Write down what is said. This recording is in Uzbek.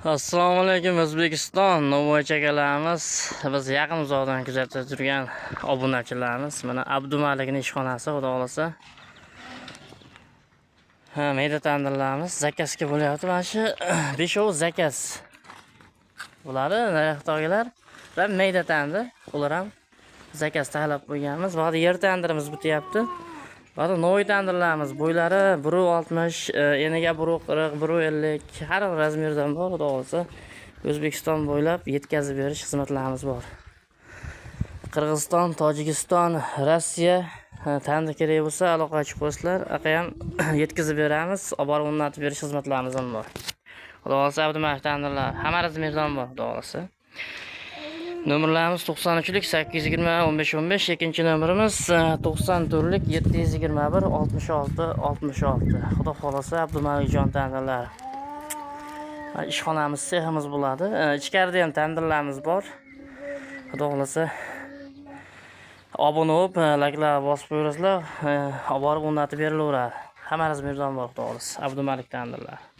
Assalomu alaykum O'zbekiston, Novoy chakalarimiz. Biz yaqin uzoqdan kuzatib turgan obunachilarimiz. Mana Abdumalikning ishxonasi, xudo xolasa. Mayda tandirlarimiz zakazga bo'lyapti. Mana shu 5 zakaz. Bular narxdogilar va mayda tandir. Ular ham zakaz taklab qo'yganmiz. Bu yerda yer tandirimiz bityapti. Bari Novoy tandirlarimiz bo'ylari 1.60, eniga 1.40, 1.50 har xil razmerdan bor, xudo xolasa. O'zbekiston bo'ylab yetkazib berish xizmatlarimiz bor. Qirg'iziston, Tojikiston, Rossiya tandir kerak bo'lsa aloqachi qo'yinglar, aqa ham yetkazib beramiz. Olib borib o'rnatib berish xizmatlarimiz ham bor. Xudo xolasa Abdumalik tandirlar hamma razmerdan bor, xudo xolasa. Nomerlarimiz 93lik 820 15 15, ikkinchi nomerimiz 94lik 721 66 66. Xudo xolasa Abdumalikjon tandirlar. Ishxonamiz, seximiz bo'ladi. Ichkarida ham tandirlarimiz bor. Xudo xolasa obuna bo'lib, layklar bosib qo'yinglar, olib borib o'rnatib berilaveradi. Hamma razmerdan bor, xudo xolasa. Abdumalik tandirlar.